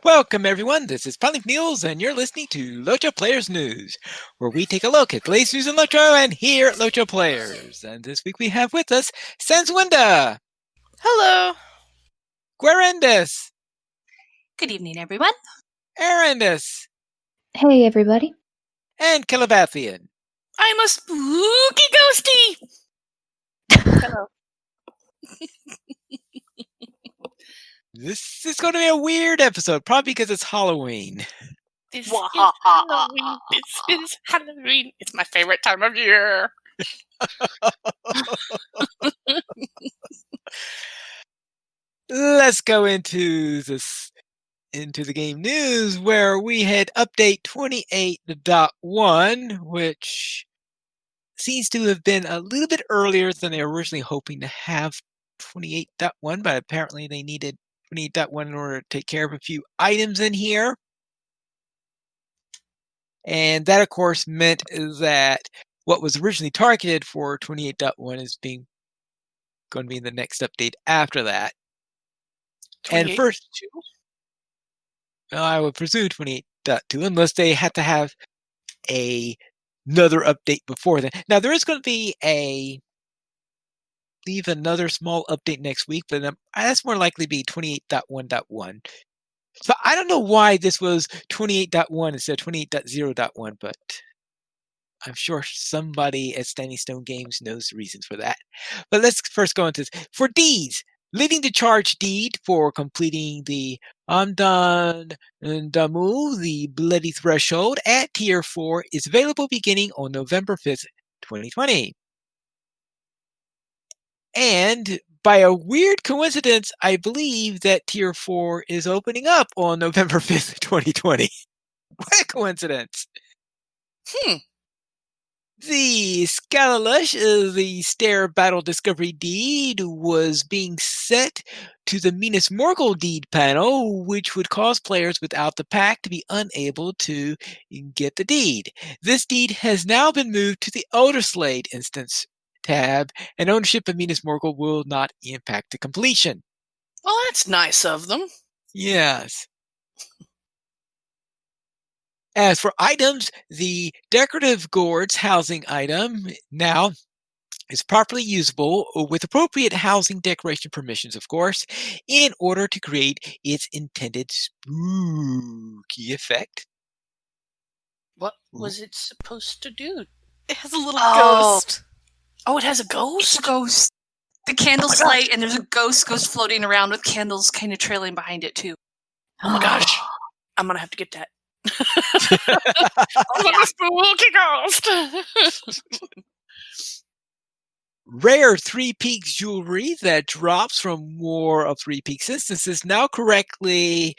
Welcome, everyone. This is Pineleaf News, and you're listening to LOTRO Players News, where we take a look at latest news in LOTRO and here at LOTRO Players. And this week we have with us Sanswinda, Hello. Guerindas, Good evening, everyone. Arendis, Hey, everybody. and Calabathian. I'm a spooky ghosty. Hello. This is going to be a weird episode, probably because it's Halloween. This is Halloween. This is Halloween. It's my favorite time of year. Let's go into the game news, where we had update 28.1, which seems to have been a little bit earlier than they were originally hoping to have 28.1, but apparently they needed 28.1 in order to take care of a few items in here. And that, of course, meant that what was originally targeted for 28.1 is going to be in the next update after that. And first, I would presume 28.2, unless they had to have another update before then. Now, there is going to be another small update next week, but that's more likely to be 28.1.1. So I don't know why this was 28.1 instead of 28.0.1, but I'm sure somebody at Standing Stone Games knows the reasons for that. But let's first go into this. For deeds, leading the charge deed for completing the Amdan Damu, the Bloody Threshold, at Tier 4 is available beginning on November 5th, 2020. And by a weird coincidence, I believe that Tier 4 is opening up on November 5th, 2020. What a coincidence. The Scalalush, the Stair Battle Discovery deed, was being set to the Minas Morgul deed panel, which would cause players without the pack to be unable to get the deed. This deed has now been moved to the Elder Slade instance tab, and ownership of Minas Morgul will not impact the completion. Well, that's nice of them. Yes. As for items, the decorative gourds housing item now is properly usable with appropriate housing decoration permissions, of course, in order to create its intended spooky effect. What was it supposed to do? It has a little ghost. Oh, it has a ghost? It's a ghost. The candles light, and there's a ghost floating around with candles kind of trailing behind it, too. Oh my gosh. I'm going to have to get that. A spooky ghost. Rare Three Peaks jewelry that drops from more of Three Peaks instances now correctly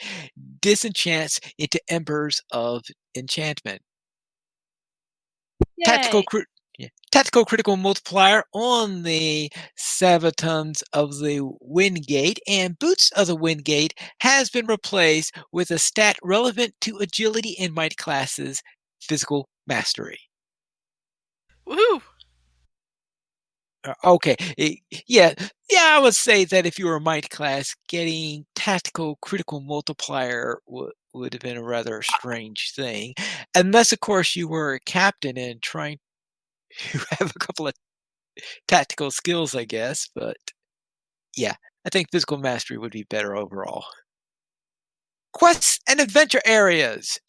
disenchants into embers of enchantment. Tactical critical multiplier on the Savatons of the Windgate and Boots of the Windgate has been replaced with a stat relevant to agility and might classes, physical mastery. Woohoo! Okay, I would say that if you were a might class, getting tactical critical multiplier would have been a rather strange thing, unless, of course, you were a captain and trying to have a couple of tactical skills, I guess. But yeah, I think physical mastery would be better overall. Quests and adventure areas.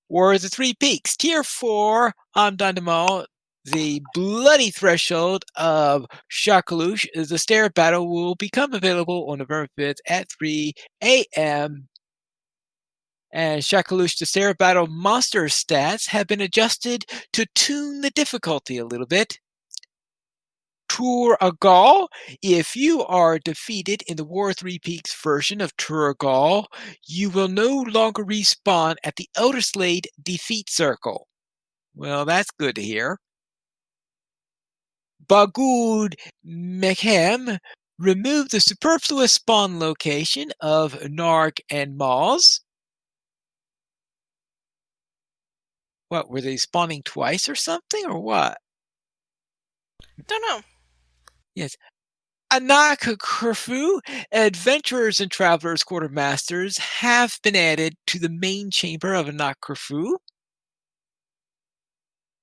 War of the Three Peaks, Tier 4, Amdandamal. The Bloody Threshold of Shakalush, the Stair Battle, will become available on November 5th at 3 a.m. And Shakalush, the Stair Battle monster stats have been adjusted to tune the difficulty a little bit. Turagal, if you are defeated in the War of Three Peaks version of Turagal, you will no longer respawn at the Elder Slade defeat circle. Well, that's good to hear. Bagud Mekhem removed the superfluous spawn location of Narg and Maz. What, were they spawning twice or something, or what? Don't know. Yes. Anak Khufu, adventurers and travelers quartermasters have been added to the main chamber of Anak Khufu.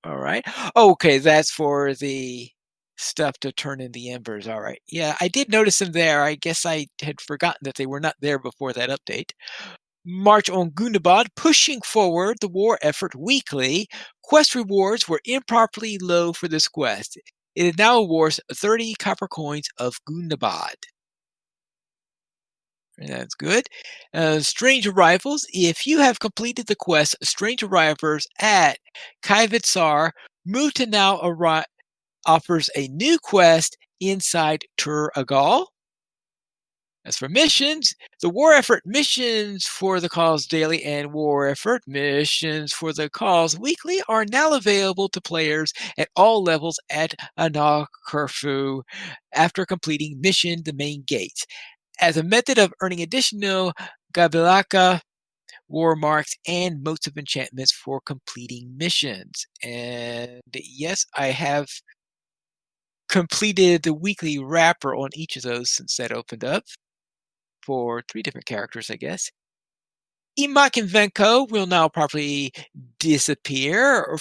All right. Okay, that's for the stuff to turn in the embers. All right. Yeah, I did notice them there. I guess I had forgotten that they were not there before that update. March on Gundabad, pushing forward the war effort weekly. Quest rewards were improperly low for this quest. It now awards 30 copper coins of Gundabad. That's good. Strange Arrivals. If you have completed the quest Strange Arrivals at Kaivitsar, move to now offers a new quest inside Tur Agal. As for missions, the War Effort missions for the Cause Daily and War Effort missions for the Cause Weekly are now available to players at all levels at Anakurfu after completing Mission the Main Gates. As a method of earning additional Gabilaka war marks and motes of enchantments for completing missions. And yes, I have completed the weekly wrapper on each of those since that opened up for 3 different characters, I guess. Emak and Venko will now properly disappear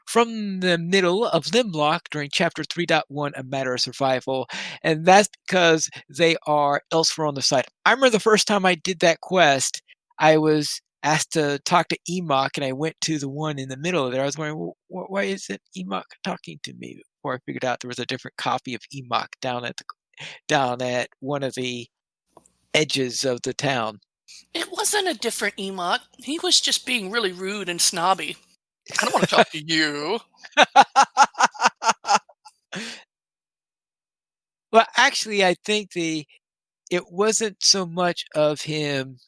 from the middle of Limlock during Chapter 3.1, A Matter of Survival, and that's because they are elsewhere on the site. I remember the first time I did that quest, I was asked to talk to Emak, and I went to the one in the middle there. I was wondering, well, why isn't Emak talking to me? Before I figured out there was a different copy of Emak down at one of the edges of the town. It wasn't a different Emot. He was just being really rude and snobby. I don't want to talk to you. Well, actually, I think it wasn't so much of him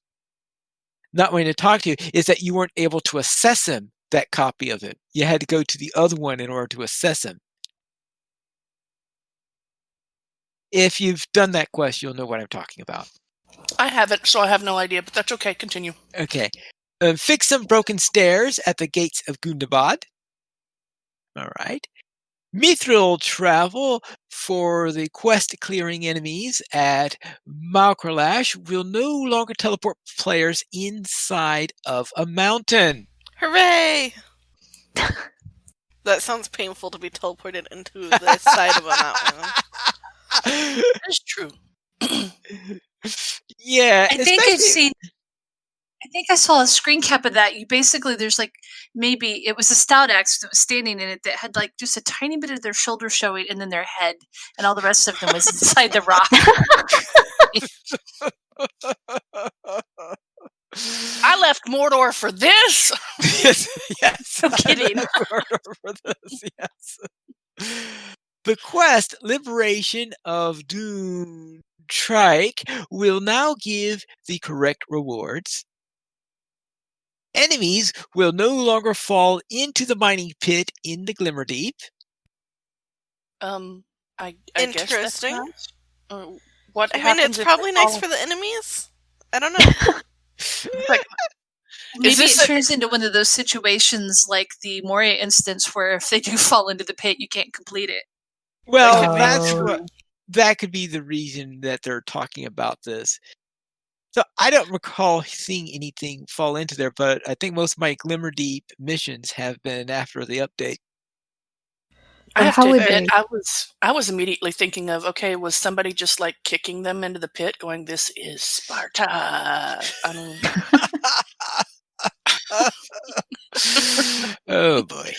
not wanting to talk to you, is that you weren't able to assess him, that copy of him. You had to go to the other one in order to assess him. If you've done that quest, you'll know what I'm talking about. I haven't, so I have no idea, but that's okay. Continue. Okay. Fix some broken stairs at the gates of Gundabad. All right. Mithril Travel for the quest clearing enemies at Malkralash will no longer teleport players inside of a mountain. Hooray! That sounds painful to be teleported into the side of a mountain. That's true. Yeah, I think I've seen. I think I saw a screen cap of that. You basically, there's like maybe it was a stout axe that was standing in it that had like just a tiny bit of their shoulder showing, and then their head, and all the rest of them was inside the rock. I left Mordor for this. yes. No kidding. For this, yes. The quest Liberation of Dune Trike will now give the correct rewards. Enemies will no longer fall into the mining pit in the Glimmer Deep. I Interesting. Guess that's nice. What I mean, happens it's if probably they nice fall- for the enemies. I don't know. Like, Maybe this it turns into one of those situations like the Moria instance where if they do fall into the pit, you can't complete it. Well, Oh. that could be the reason that they're talking about this. So I don't recall seeing anything fall into there, but I think most of my Glimmer Deep missions have been after the update. I have how to would admit, they- I was immediately thinking of, okay, was somebody just like kicking them into the pit, going, "This is Sparta." I mean, Oh boy.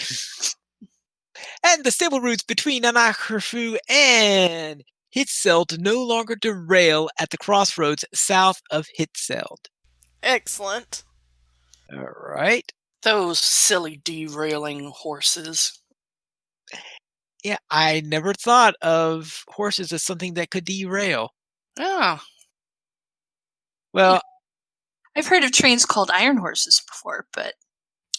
And the stable routes between Anakurfu and Hitzeld no longer derail at the crossroads south of Hitzeld. Excellent. All right. those silly derailing horses. Yeah, I never thought of horses as something that could derail. Yeah. Well, I've heard of trains called iron horses before, but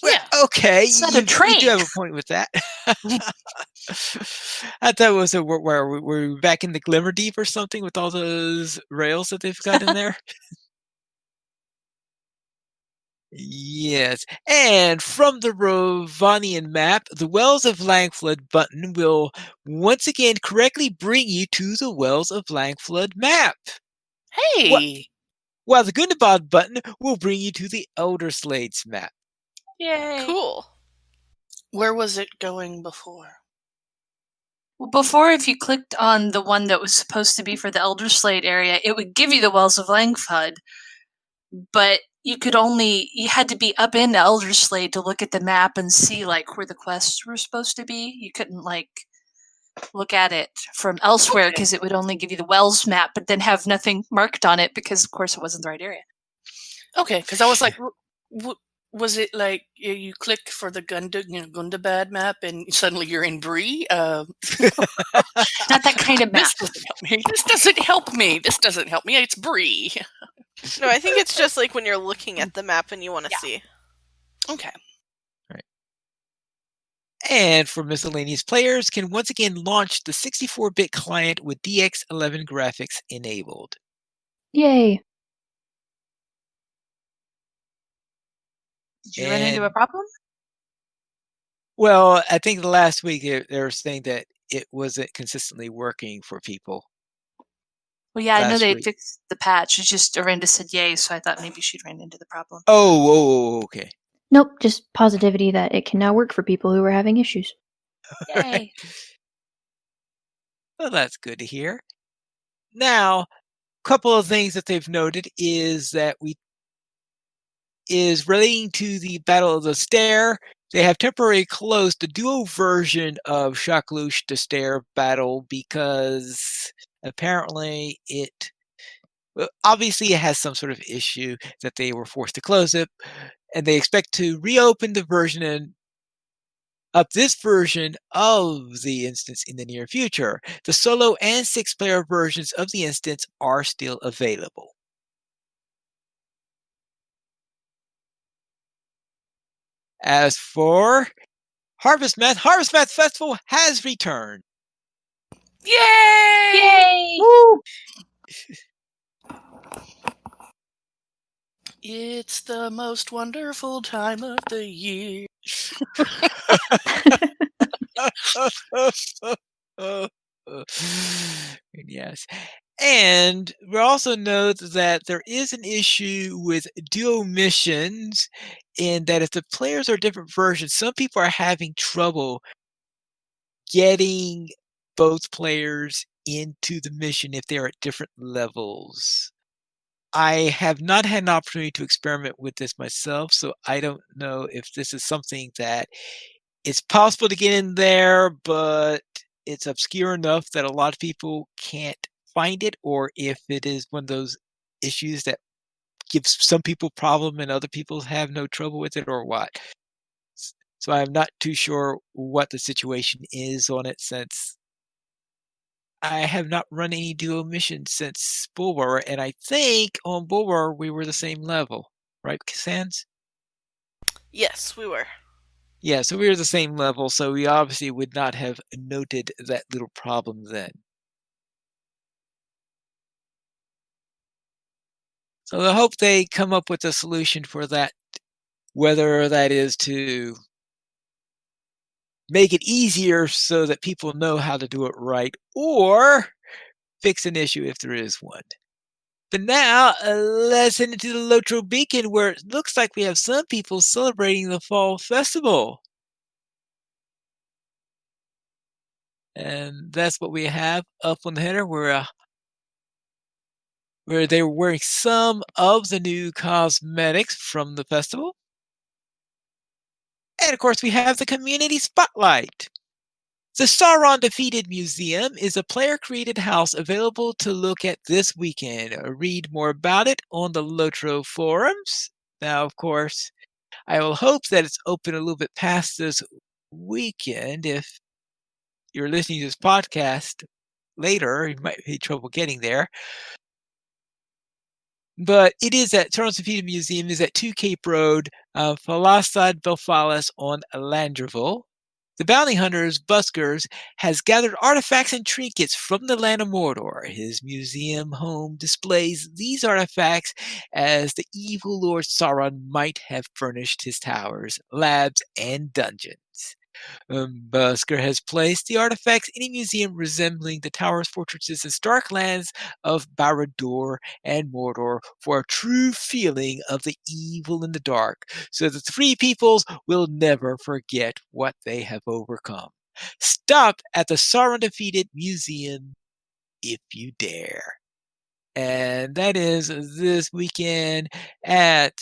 Yeah. okay, It's not a you do train. have a point with that. I thought it was where were we back in the Glimmer Deep or something with all those rails that they've got in there? Yes. And from the Rovanian map, the Wells of Langfud button will once again correctly bring you to the Wells of Langfud map. Wha- Hey! While the Gundabad button will bring you to the Elder Slades map. Yay. Cool. Where was it going before? Well, before, if you clicked on the one that was supposed to be for the Elder Slate area, it would give you the Wells of Langfud, but you had to be up in the Elder Slate to look at the map and see like where the quests were supposed to be. You couldn't like look at it from elsewhere Okay. because it would only give you the Wells map, but then have nothing marked on it because, of course, it wasn't the right area. Okay, because I was like, was it like you click for the Gundabad map and suddenly you're in Brie? Not that kind of map. This doesn't help me. This doesn't help me. This doesn't help me. It's Brie. No, I think it's just like when you're looking at the map and you want to Yeah. see. Okay. And for miscellaneous players, can once again launch the 64-bit client with DX11 graphics enabled. Yay. Did you run into a And- problem? Well, I think the last week they were saying that it wasn't consistently working for people. Well, yeah, I know last they week. fixed the patch. It's just Arenda said yay, so I thought maybe she'd ran into the problem. Oh, okay. Nope, just positivity that it can now work for people who are having issues. Yay. Well, that's good to hear. Now, a couple of things that they've noted is relating to the Battle of the Stair. They have temporarily closed the duo version of Shaklush the Stair battle because apparently obviously it has some sort of issue that they were forced to close it, and they expect to reopen the version and up this version of the instance in the near future. The solo and 6-player versions of the instance are still available. As for Harvest Math Festival has returned. Yay! Yay! Woo! It's the most wonderful time of the year. Yes. And we also note that there is an issue with duo missions in that if the players are different versions, some people are having trouble getting both players into the mission if they're at different levels. I have not had an opportunity to experiment with this myself, so I don't know if this is something that it's possible to get in there, but it's obscure enough that a lot of people can't find it, or if it is one of those issues that gives some people problem and other people have no trouble with it, or what. So I'm not too sure what the situation is on it, since I have not run any duo missions since Bulwer, and I think on Bulwer we were the same level, right, Sans? Yes, we were. Yeah, so we were the same level, so we obviously would not have noted that little problem then. So I hope they come up with a solution for that, whether that is to make it easier so that people know how to do it right, or fix an issue if there is one. But now, let's head into the LOTRO Beacon, where it looks like we have some people celebrating the Fall Festival. And that's what we have up on the header, where they were wearing some of the new cosmetics from the festival. And of course, we have the community spotlight. The Sauron Defeated Museum is a player-created house available to look at this weekend. Read more about it on the LOTRO forums. Now, of course, I will hope that it's open a little bit past this weekend. If you're listening to this podcast later, you might have trouble getting there. But it is at Sauron Defeated Museum is at 2 Cape Road, Falasad Belfalis on Landreville. The bounty hunter's buskers has gathered artifacts and trinkets from the land of Mordor. His museum home displays these artifacts as the evil Lord Sauron might have furnished his towers, labs, and dungeons. Busker has placed the artifacts in a museum resembling the towers, fortresses, and stark lands of Barad-dûr and Mordor for a true feeling of the evil and the dark, so that the three peoples will never forget what they have overcome. Stop at the Sauron Defeated Museum if you dare. And that is this weekend at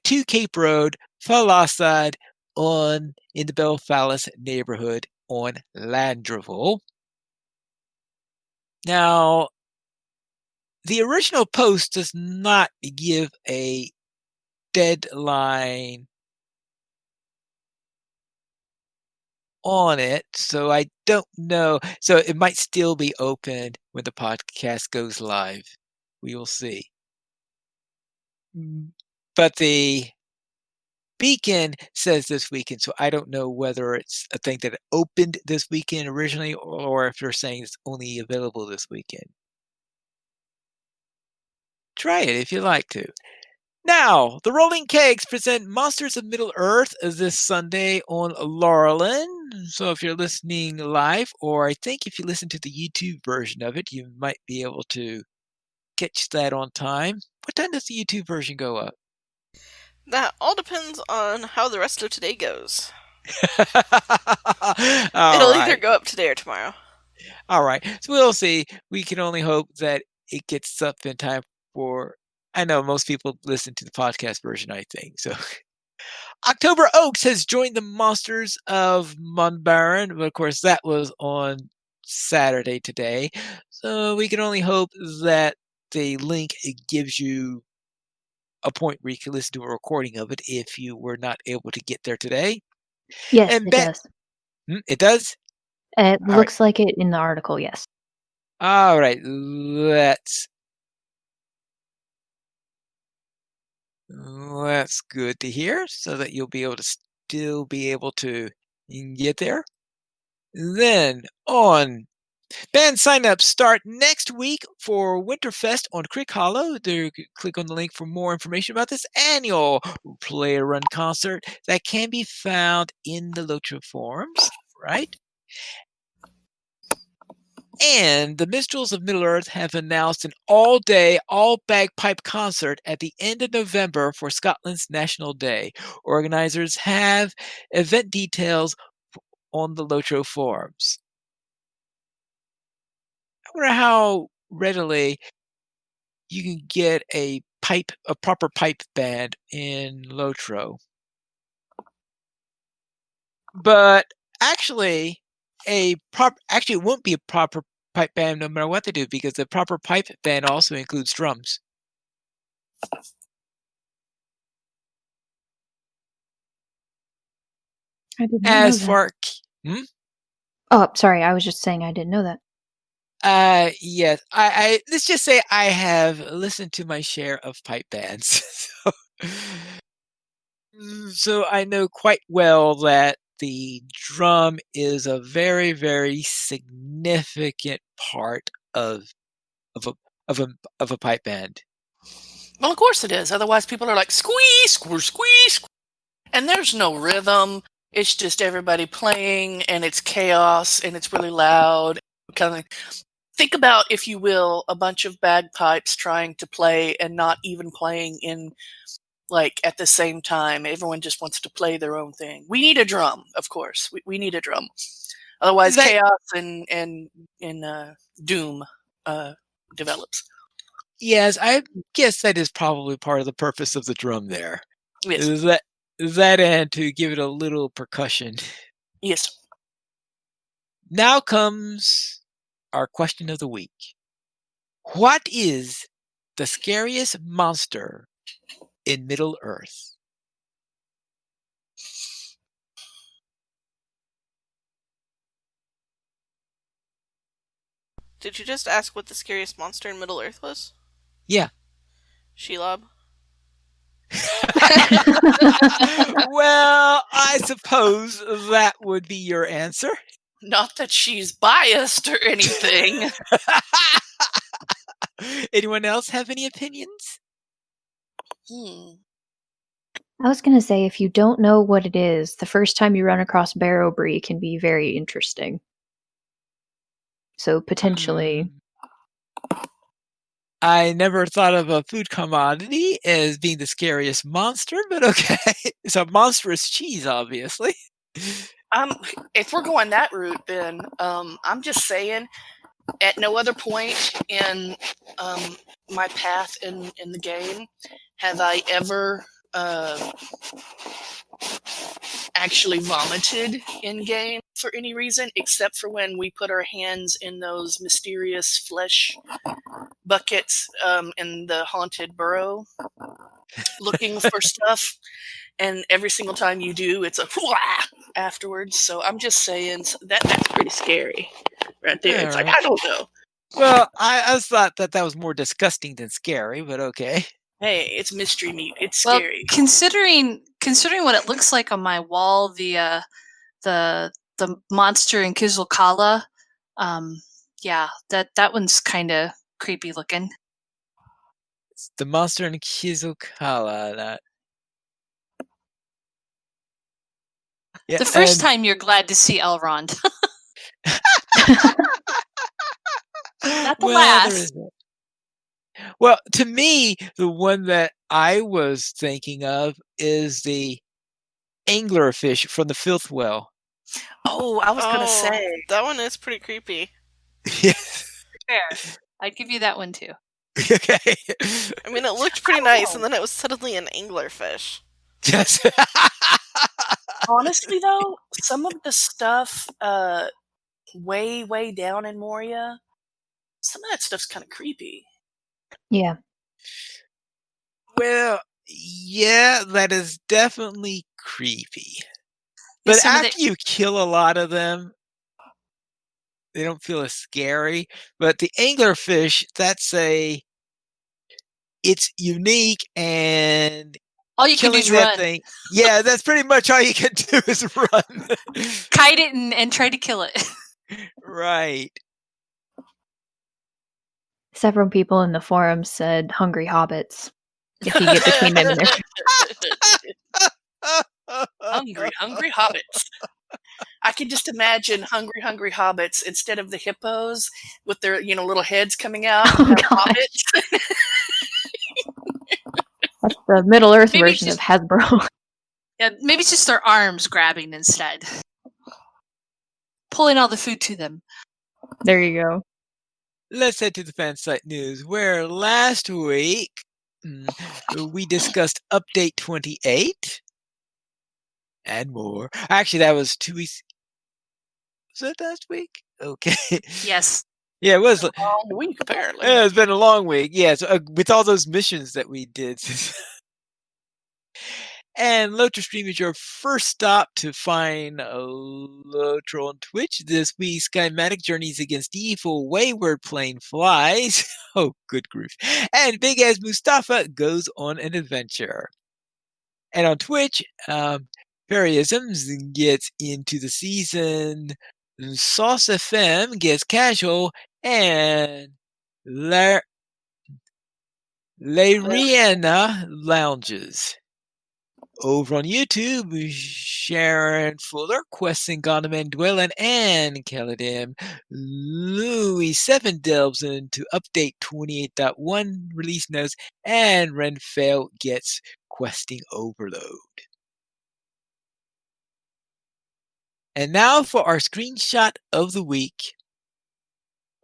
2 Cape Road, Falasad, in the Belfast neighborhood on Landreval. Now, the original post does not give a deadline on it, so I don't know. So it might still be open when the podcast goes live. We will see. But the Beacon says this weekend, so I don't know whether it's a thing that opened this weekend originally or if they're saying it's only available this weekend. Try it if you like to. Now, the Rolling Kegs present Monsters of Middle-earth this Sunday on Laurelin. So if you're listening live, or I think if you listen to the YouTube version of it, you might be able to catch that on time. What time does the YouTube version go up? That all depends on how the rest of today goes. It'll either go up today or tomorrow. All right. So we'll see. We can only hope that it gets up in time for. I know most people listen to the podcast version, I think. So October Oaks has joined the Monsters of Munbaron. But of course, that was on Saturday today. So we can only hope that the link gives you a point where you can listen to a recording of it if you were not able to get there today. Yes, And it does. It does? It All looks like it in the article, yes. All right, that's good to hear, so that you'll be able to still be able to get there. Then on band signups start next week for Winterfest on Creek Hollow. Click on the link for more information about this annual play-run concert that can be found in the LOTRO forums, right? And the Minstrels of Middle-earth have announced an all-day, all-bagpipe concert at the end of November for Scotland's National Day. Organizers have event details on the LOTRO forums. I wonder how readily you can get a proper pipe band in LOTRO. But actually, it won't be a proper pipe band no matter what they do, because the proper pipe band also includes drums. I didn't know As that. far Oh, sorry, I was just saying I didn't know that. yes, I let's just say I have listened to my share of pipe bands. So I know quite well that the drum is a very, very significant part of a pipe band. Well, of course it is. Otherwise, people are like, squeeze, squish, squeeze. And there's no rhythm. It's just everybody playing, and it's chaos, and it's really loud. Kind of think about, if you will, a bunch of bagpipes trying to play and not even playing in at the same time. Everyone just wants to play their own thing. We need a drum, of course. We need a drum. Otherwise, chaos and doom develops. Yes, I guess that is probably part of the purpose of the drum there. Yes. Is that and to give it a little percussion. Yes. Now comes our question of the week. What is the scariest monster in Middle-earth? Did you just ask what the scariest monster in Middle-earth was? Yeah. Shelob? Well, I suppose that would be your answer. Not that she's biased or anything. Anyone else have any opinions? I was going to say, if you don't know what it is, the first time you run across Barrow Brie can be very interesting. So potentially, I never thought of a food commodity as being the scariest monster, but okay. It's a monstrous cheese, obviously. If we're going that route, then I'm just saying, at no other point in my path in the game have I ever actually vomited in game for any reason, except for when we put our hands in those mysterious flesh buckets in the haunted burrow looking for stuff. And every single time you do, it's a afterwards. So I'm just saying that's pretty scary right there. All It's right. like, I don't know. Well, I thought that was more disgusting than scary, but okay. Hey, it's mystery meat. It's Well, scary. considering what it looks like on my wall, the monster in Kizilkala, yeah, that one's kind of creepy looking. It's the monster in Kizilkala. Yeah, The first time you're glad to see Elrond. Not the last. Well, to me, the one that I was thinking of is the anglerfish from the filth well. Oh, I was gonna say that one is pretty creepy. Yes. Fair. I'd give you that one too. Okay. I mean, it looked pretty nice, and then it was suddenly an anglerfish. Yes. Honestly, though, some of the stuff way down in Moria, some of that stuff's kind of creepy. yeah. Well, yeah, that is definitely creepy. But Some of after you kill a lot of them, they don't feel as scary. But the anglerfish, it's unique, and all you can do killing is that run. thing. Yeah, that's pretty much all you can do is run. Kite it and try to kill it. Right. Several people in the forum said hungry hobbits. If you get between them and their Hungry hobbits. I can just imagine hungry hobbits instead of the hippos with their little heads coming out. Oh, Hobbits. That's the Middle Earth Maybe version of Hasbro. Yeah, maybe it's just their arms grabbing instead, pulling all the food to them. There you go. Let's head to the Fansite news, where last week we discussed Update 28 and more. Actually, that was 2 weeks. Was that last week? Okay. Yes. Yeah, it was a long week, apparently. Yeah, it's been a long week. Yeah, so, with all those missions that we did. And LOTRO Stream is your first stop to find LOTRO on Twitch. This week's Schematic Journeys Against Evil, Wayward Plane Flies. Oh, good grief. And Big As Mustafa goes on an adventure. And on Twitch, Perryisms gets into the season. Sauce FM gets casual. And Lariana lounges. Over on YouTube, Sharon Fuller, Questing Gondam Dwellin, and Keladim. Louis 7 delves into Update 28.1 release notes, and Renfell gets Questing Overload. And now for our screenshot of the week.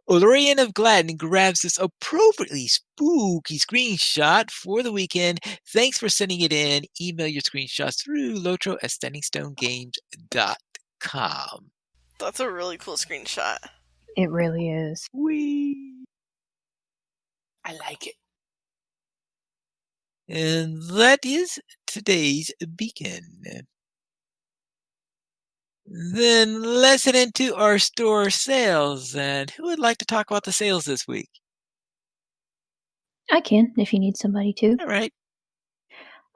Olorian of Gladden grabs this appropriately spooky screenshot for the weekend. Thanks for sending it in. Email your screenshots through lotro@standingstonegames.com. That's a really cool screenshot. It really is. Whee! I like it. And that is today's beacon. Then let's head into our store sales. And who would like to talk about the sales this week? I can, if you need somebody to. All right.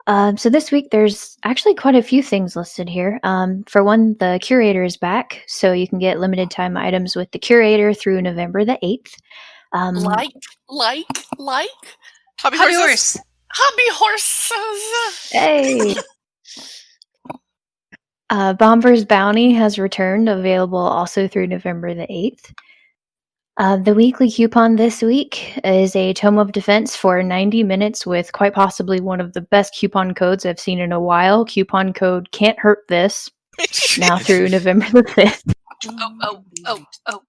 So this week there's actually quite a few things listed here. For one, the curator is back, so you can get limited time items with the curator through November the 8th. Like Hobby Hobby horses. horse. hobby horses. Hey! Bomber's Bounty has returned, available also through November the 8th. The weekly coupon this week is a Tome of Defense for 90 minutes with quite possibly one of the best coupon codes I've seen in a while. Coupon code Can't Hurt This, now through November the 5th. Oh.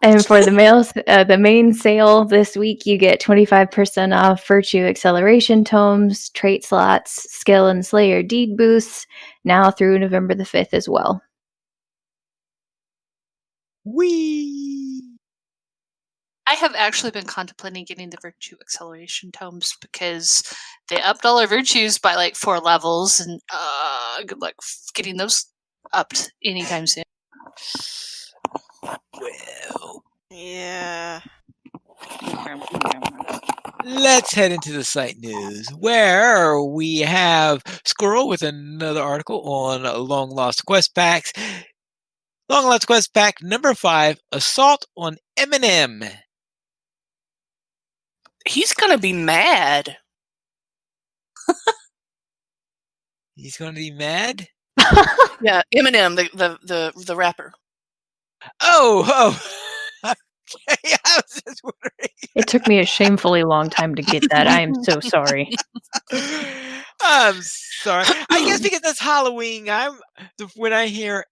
And for the males, the main sale this week, you get 25% off Virtue Acceleration Tomes, Trait Slots, Skill and Slayer Deed Boosts, now through November the 5th as well. Whee! I have actually been contemplating getting the Virtue Acceleration Tomes because they upped all our virtues by like 4 levels, and good luck getting those upped anytime soon. Well, Yeah. let's head into the site news, where we have Squirrel with another article on Long Lost Quest Packs. Long Lost Quest Pack number 5, Assault on Eminem. He's gonna be mad. He's going to be mad? Yeah, Eminem, the rapper. Oh. Okay, I was just wondering. It took me a shamefully long time to get that. I am so sorry. I'm sorry. I guess because it's Halloween, when I hear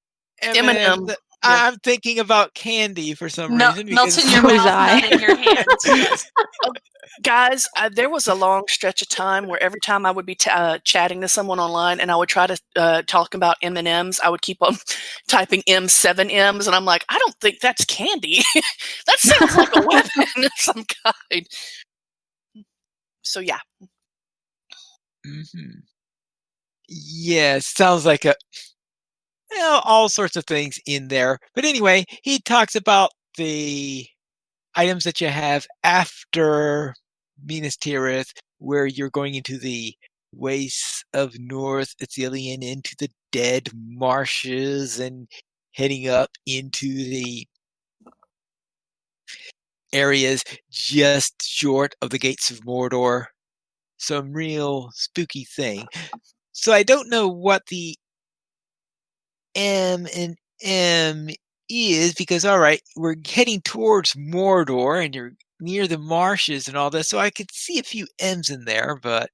Eminem, Eminem. I'm thinking about candy for some reason. Melts in because- your So was mouth, I. not in your hands. Yes. Guys, there was a long stretch of time where every time I would be chatting to someone online and I would try to talk about M&Ms, I would keep on typing M7Ms, and I'm like, I don't think that's candy. That sounds like a weapon of some kind. So yeah. Mm-hmm. Yeah, sounds like all sorts of things in there. But anyway, he talks about the items that you have after Minas Tirith, where you're going into the wastes of North Ithilien, into the dead marshes, and heading up into the areas just short of the gates of Mordor. Some real spooky thing. So I don't know what the M and M is, because all right, we're heading towards Mordor and you're near the marshes and all this, so I could see a few M's in there, but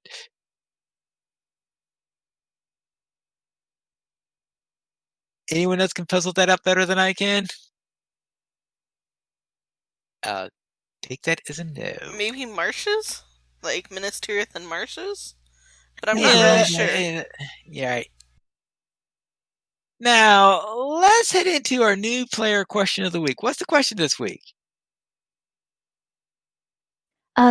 anyone else can puzzle that up better than I can? Take that as a no. Maybe marshes? Like Minas Tirith and marshes? But I'm not really sure. Yeah, right. Now, let's head into our new player question of the week. What's the question this week?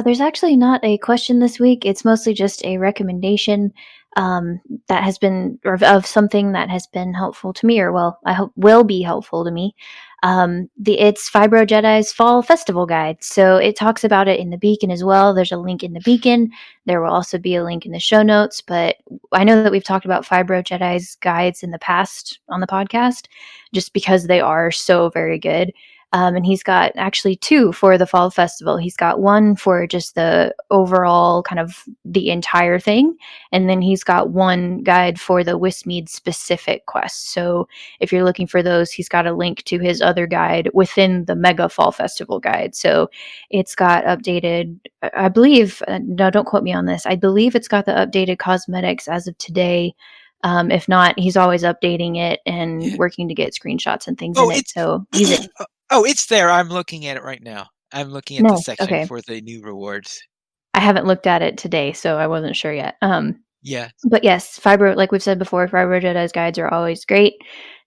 There's actually not a question this week. It's mostly just a recommendation that has been, or of something that has been helpful to me, or well, I hope will be helpful to me. It's Fibro Jedi's Fall Festival Guide. So it talks about it in the beacon as well. There's a link in the beacon. There will also be a link in the show notes. But I know that we've talked about Fibro Jedi's guides in the past on the podcast, just because they are so very good. And he's got actually 2 for the fall festival. He's got one for just the overall kind of the entire thing. And then he's got one guide for the Wismead specific quests. So if you're looking for those, he's got a link to his other guide within the mega fall festival guide. So it's got updated, I believe, no, don't quote me on this. I believe it's got the updated cosmetics as of today. If not, he's always updating it and working to get screenshots and things in it. So use it. Oh, it's there. I'm looking at it right now. I'm looking at the section for the new rewards. I haven't looked at it today, so I wasn't sure yet. Yeah. But yes, like we've said before, Fibro Jedi's guides are always great.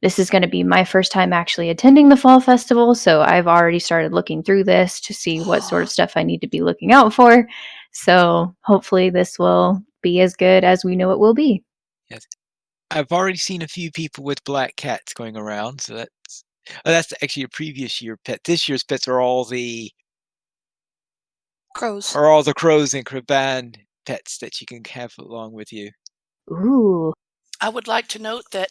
This is going to be my first time actually attending the fall festival, so I've already started looking through this to see what sort of stuff I need to be looking out for. So hopefully this will be as good as we know it will be. Yes. I've already seen a few people with black cats going around, so that's actually a previous year pet. This year's pets are all the Crows. Or all the crows and Kraban pets that you can have along with you. Ooh. I would like to note that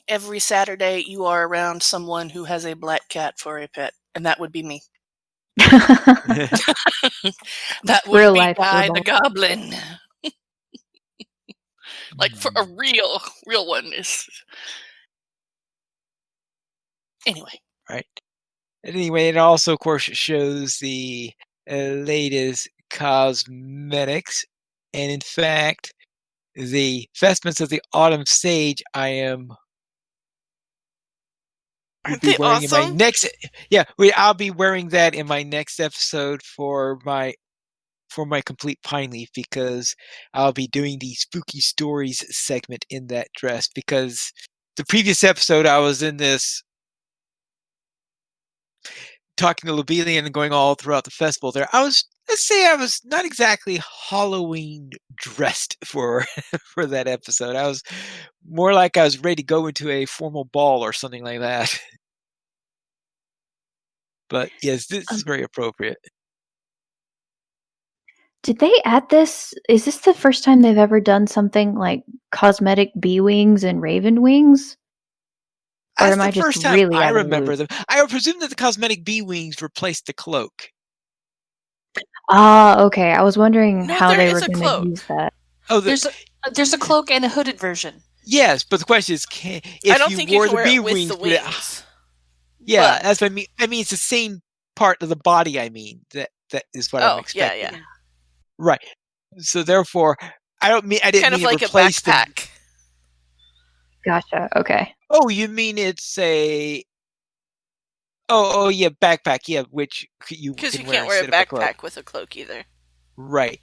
every Saturday you are around someone who has a black cat for a pet, and that would be me. That would Real be life Guy the furball. Goblin. Like for a real one. Anyway. Right. Anyway, it also, of course, shows the latest cosmetics. And in fact, the vestments of the Autumn Sage Aren't will be they wearing in my awesome? next. Yeah, I'll be wearing that in my next episode for my complete pine leaf, because I'll be doing the spooky stories segment in that dress, because the previous episode I was in this talking to Lobelian and going all throughout the festival there. Let's say I was not exactly Halloween dressed for for that episode. I was more like I was ready to go into a formal ball or something like that. But yes, this is very appropriate. Did they add this? Is this the first time they've ever done something like cosmetic bee wings and raven wings? Or That's am I the just first time really I out of the remember loop? them. I would presume that the cosmetic bee wings replaced the cloak. Ah, okay. I was wondering No, how there they is were a going to cloak. use that. Oh, There's a cloak and a hooded version. yes, but the question is, I if don't you think you wore can the wear bee it with the wings, would it? wings. Yeah, But, that's what I mean. I mean, it's the same part of the body. I mean, that is what I'm expecting. yeah. Right. So therefore, I didn't Kind mean of it like a replaced them. backpack. Gotcha. Okay. Oh, you mean it's a? Oh, yeah, backpack. Yeah, which you Because can you wear can't wear a instead of a cloak. backpack with a cloak either. Right.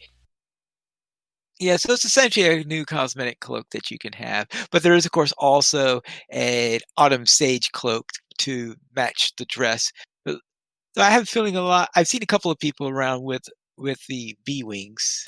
Yeah, so it's essentially a new cosmetic cloak that you can have. But there is, of course, also an Autumn Sage cloak to match the dress. So I have a feeling I've seen a couple of people around with the bee wings.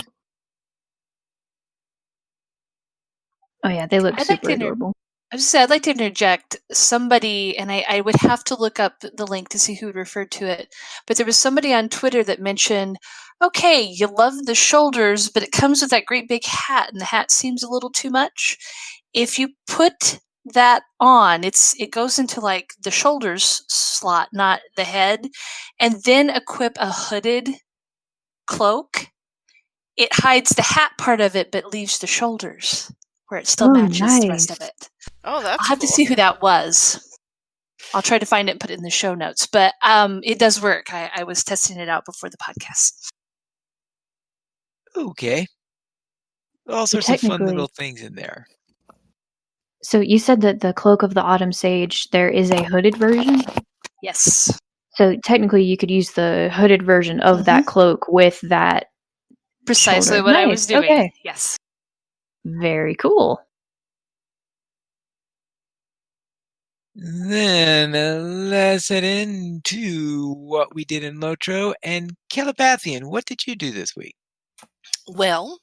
Oh yeah, they look I'd like super to adorable. I'd like to interject somebody, and I would have to look up the link to see who referred to it. But there was somebody on Twitter that mentioned, okay, you love the shoulders, but it comes with that great big hat, and the hat seems a little too much. If you put that on, it goes into like the shoulders slot, not the head, and then equip a hooded cloak. It hides the hat part of it, but leaves the shoulders where it still Oh, matches the rest of nice. it. Oh, that's I'll have to cool. see who that was. I'll try to find it and put it in the show notes. But it does work. I was testing it out before the podcast. Okay. All So sorts of fun technically, little things in there. so you said that the Cloak of the Autumn Sage, there is a hooded version? Yes. So technically you could use the hooded version of that cloak with that Precisely shoulder. what I Nice. was doing. Okay. Yes. Very cool. Then let's head into what we did in Lotro. And Calibathian, what did you do this week? Well,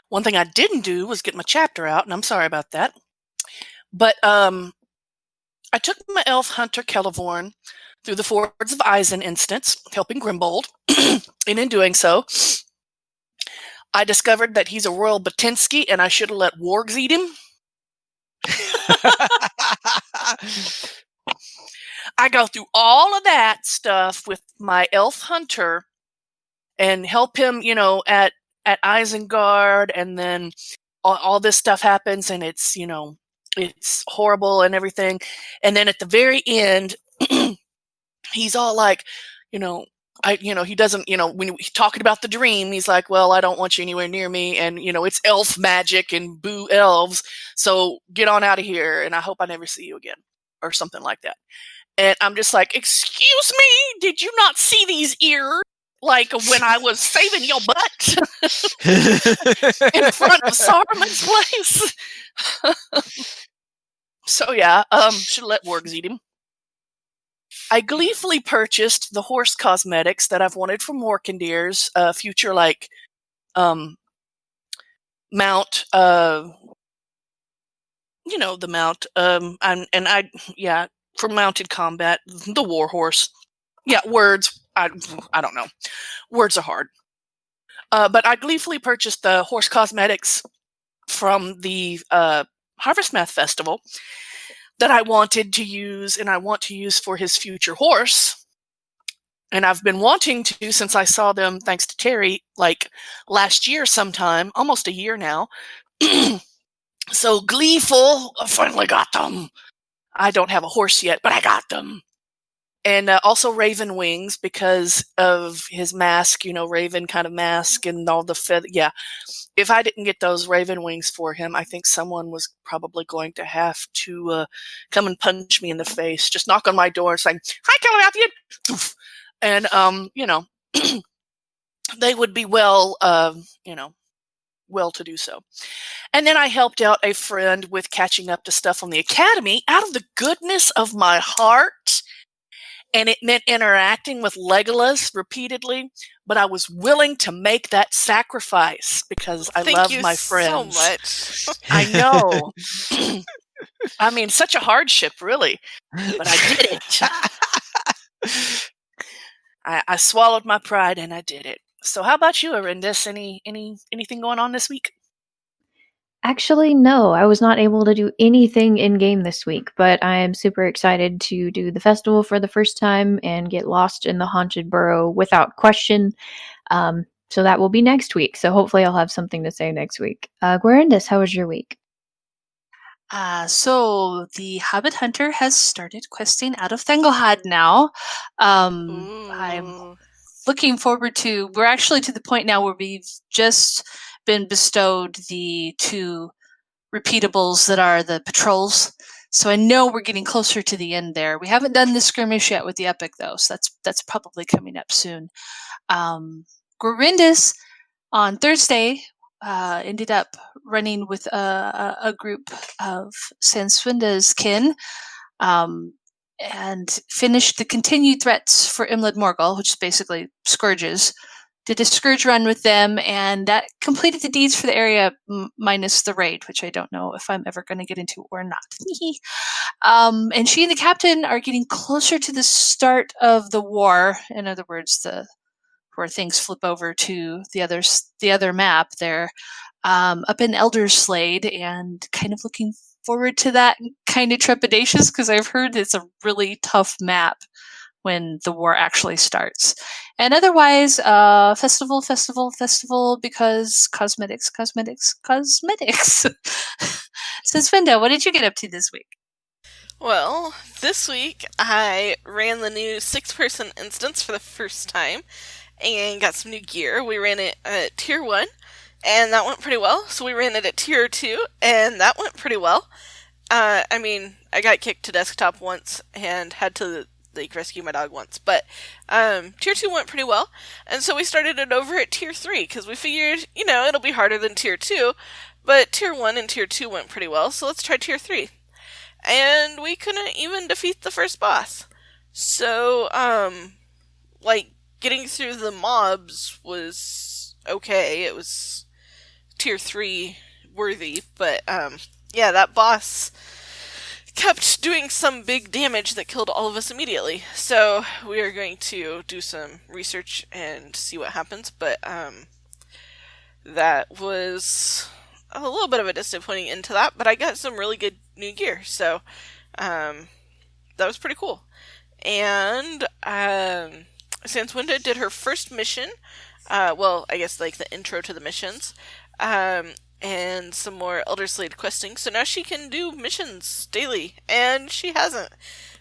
one thing I didn't do was get my chapter out, and I'm sorry about that. But I took my elf hunter Celeborn through the Fords of Eisen instance, helping Grimbold. And in doing so, I discovered that he's a royal Batinsky, and I should have let wargs eat him. I go through all of that stuff with my elf hunter and help him, at Isengard, and then all this stuff happens, and it's, it's horrible and everything. And then at the very end, he's all like, he doesn't, when he's talking about the dream, he's like, well, I don't want you anywhere near me. And, it's elf magic and boo elves. So get on out of here. And I hope I never see you again, or something like that. And I'm just like, excuse me, did you not see these ears? Like when I was saving your butt in front of Saruman's place. So yeah, should let wargs eat him. I gleefully purchased the horse cosmetics that I've wanted from Morkendeer's future, like mount, the mount, for mounted combat, the war horse. Yeah, words. I don't know. Words are hard. But I gleefully purchased the horse cosmetics from the Harvest Math Festival that I wanted to use, and I want to use for his future horse. And I've been wanting to since I saw them, thanks to Terry, like last year sometime, almost a year now. So gleeful, I finally got them. I don't have a horse yet, but I got them. And also Raven wings because of his mask, Raven kind of mask and all the feather. Yeah. If I didn't get those Raven wings for him, I think someone was probably going to have to come and punch me in the face, just knock on my door and say, "Hi, Kelly Matthew." And, they would be well to do so. And then I helped out a friend with catching up to stuff on the academy out of the goodness of my heart. And it meant interacting with Legolas repeatedly, but I was willing to make that sacrifice because I love my friends. Thank you so much. I know. I mean, such a hardship, really, but I did it. I swallowed my pride and I did it. So, how about you, Arindis? Anything going on this week? Actually, no, I was not able to do anything in game this week, but I am super excited to do the festival for the first time and get lost in the haunted burrow without question. So that will be next week. So hopefully I'll have something to say next week. Guerindis, how was your week? So the Hobbit Hunter has started questing out of Thanglehad now. I'm looking forward to. We're actually to the point now where we've just been bestowed the 2 repeatables that are the patrols. So I know we're getting closer to the end there. We haven't done the skirmish yet with the epic though, so that's probably coming up soon. Gorindis on Thursday ended up running with a group of Sanswinda's kin and finished the continued threats for Imlad Morgul, which is basically scourges. Did a scourge run with them, and that completed the deeds for the area minus the raid, which I don't know if I'm ever going to get into or not. And she and the captain are getting closer to the start of the war. In other words, where things flip over to the other map there, up in Elderslade, and kind of looking forward to that. Kind of trepidatious because I've heard it's a really tough map when the war actually starts. And otherwise, festival, because cosmetics. Since Vinda, what did you get up to this week? Well, this week I ran the new 6-person instance for the first time and got some new gear. We ran it at Tier 1, and that went pretty well. So we ran it at Tier 2, and that went pretty well. I got kicked to desktop once and had to rescue my dog once, but Tier 2 went pretty well, and so we started it over at Tier 3 because we figured, it'll be harder than Tier 2, but Tier 1 and Tier 2 went pretty well, so let's try Tier 3. And we couldn't even defeat the first boss. So, getting through the mobs was okay. It was Tier 3 worthy, but, yeah, that boss kept doing some big damage that killed all of us immediately. So we are going to do some research and see what happens. But that was a little bit of a disappointing end to that. But I got some really good new gear. So that was pretty cool. And Sanswinda did her first mission. I guess the intro to the missions. And some more Elderslade questing, so now she can do missions daily, and she hasn't,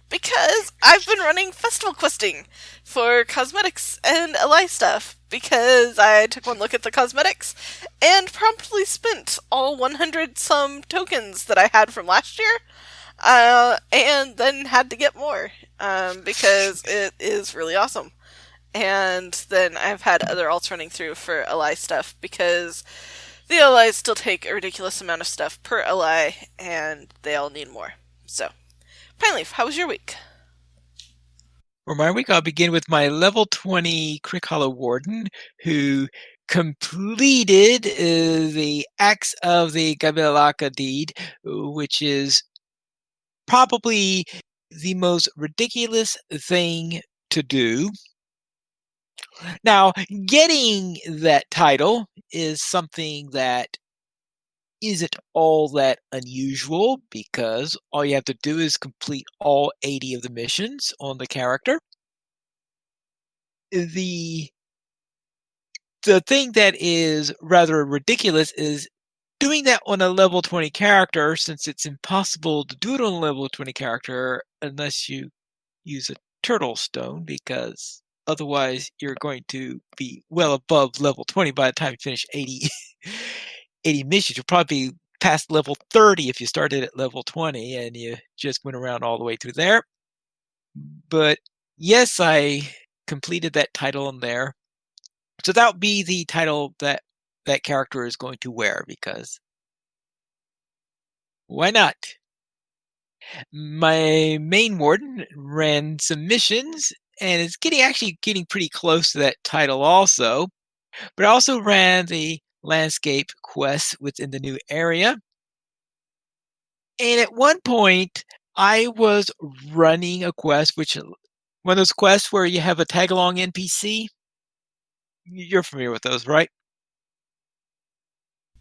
because I've been running festival questing for cosmetics and ally stuff, because I took one look at the cosmetics, and promptly spent all 100-some tokens that I had from last year, and then had to get more, because it is really awesome. And then I've had other alts running through for ally stuff, because the allies still take a ridiculous amount of stuff per ally, and they all need more. So, Pineleaf, how was your week? For my week, I'll begin with my level 20 Crick Hollow Warden, who completed the Acts of the Gabilaka deed, which is probably the most ridiculous thing to do. Now, getting that title is something that isn't all that unusual because all you have to do is complete all 80 of the missions on the character. The thing that is rather ridiculous is doing that on a level 20 character, since it's impossible to do it on a level 20 character unless you use a turtle stone, because otherwise you're going to be well above level 20 by the time you finish 80, 80 missions. You'll probably be past level 30 if you started at level 20 and you just went around all the way through there. But yes, I completed that title in there. So that would be the title that that character is going to wear, because why not? My main warden ran some missions and is actually getting pretty close to that title also. But I also ran the landscape quests within the new area. And at one point, I was running a quest, which one of those quests where you have a tag-along NPC. You're familiar with those, right?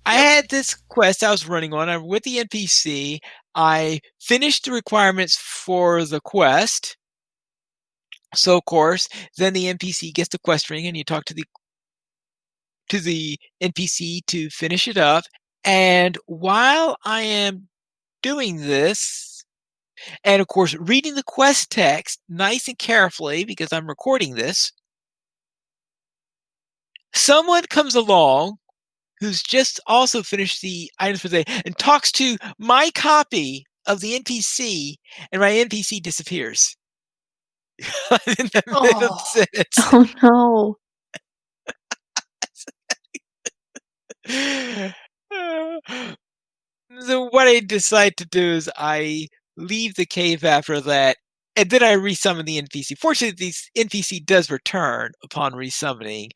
I Yep. had this quest I was running on. I'm with the NPC. I finished the requirements for the quest. So, of course, then the NPC gets the quest ring, and you talk to the NPC to finish it up. And while I am doing this, and of course, reading the quest text nice and carefully because I'm recording this, someone comes along who's just also finished the items for the day and talks to my copy of the NPC, and my NPC disappears in the middle of the Oh. sentence. Oh no. So what I decide to do is I leave the cave after that, and then I resummon the NPC. Fortunately, this NPC does return upon resummoning,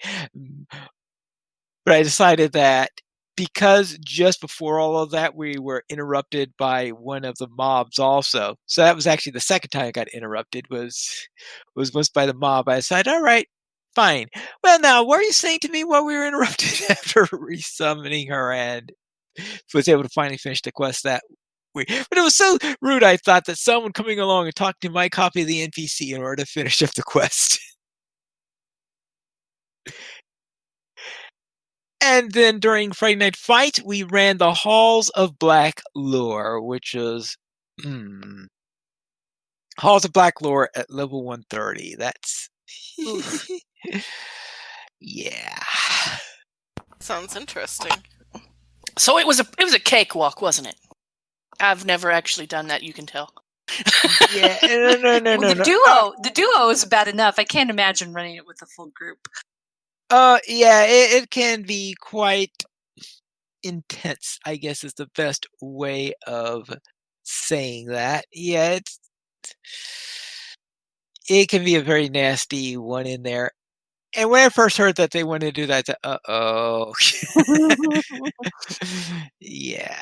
but I decided that because just before all of that, we were interrupted by one of the mobs also. So that was actually the second time I got interrupted, was once by the mob. I decided, all right, fine. Well, now, what are you saying to me while we were interrupted after resummoning her and was able to finally finish the quest that way? But it was so rude, I thought, that someone coming along and talking to my copy of the NPC in order to finish up the quest. And then during Friday Night Fight, we ran the Halls of Black Lore, which is Halls of Black Lore at level 130. That's Oof. yeah. Sounds interesting. So it was a cakewalk, wasn't it? I've never actually done that. You can tell. Yeah, no. The duo is bad enough. I can't imagine running it with a full group. Yeah, it can be quite intense, I guess is the best way of saying that. Yeah, it can be a very nasty one in there. And when I first heard that they wanted to do that, I thought, yeah.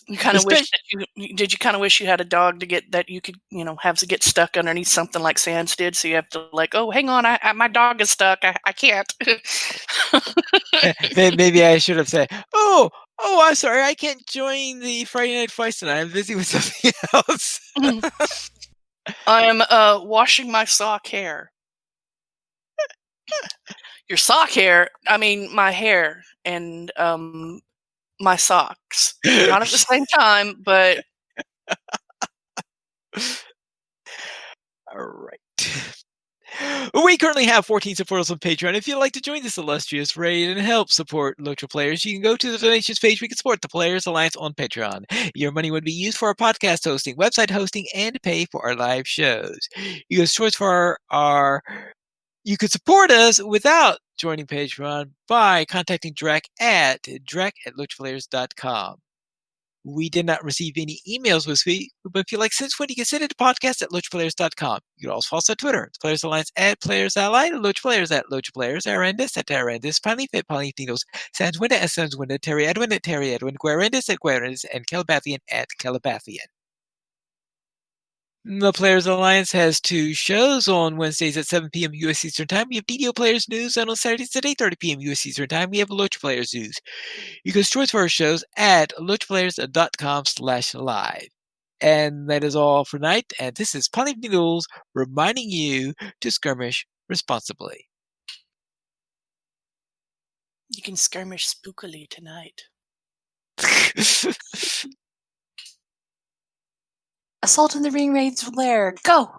You kind of wish Especially, that you kind of wish you had a dog to get that you could have to get stuck underneath something like Sans did, so you have to like, oh, hang on, my dog is stuck, I can't. maybe I should have said, oh, I'm sorry, I can't join the Friday Night Fights tonight. I'm busy with something else. I am washing my sock hair. Your sock hair? I mean, my hair and my socks. Not at the same time, but All right. We currently have 14 supporters on Patreon. If you'd like to join this illustrious raid and help support LOTRO players, you can go to the donations page. We can support the Players Alliance on Patreon. Your money would be used for our podcast hosting, website hosting, and to pay for our live shows. You can choice for you could support us without joining Patreon by contacting Drek at lotraplayers.com. We did not receive any emails this week, but if you like since when you can send it to podcast at lotraplayers.com. You can also follow us on Twitter. The Players Alliance at Players Allied, Lotra Players at Lotra Players, Arendis at Arendis, Pineleaf at Pineleaf Needles, Sanswinda at Sanswinda, Terry Edwin at Terry Edwin, Guerindas at Guerindas, and Calabathian at Calabathian. The Players Alliance has 2 shows on Wednesdays at 7 p.m. U.S. Eastern Time. We have DDO Players News, and on Saturdays at 8:30 p.m. U.S. Eastern Time, we have LOTRO Players News. You can stream for our shows at lotraplayers.com/live. And that is all for tonight. And this is Polly Noodles reminding you to skirmish responsibly. You can skirmish spookily tonight. Assault in the Ring Raid's lair. Go!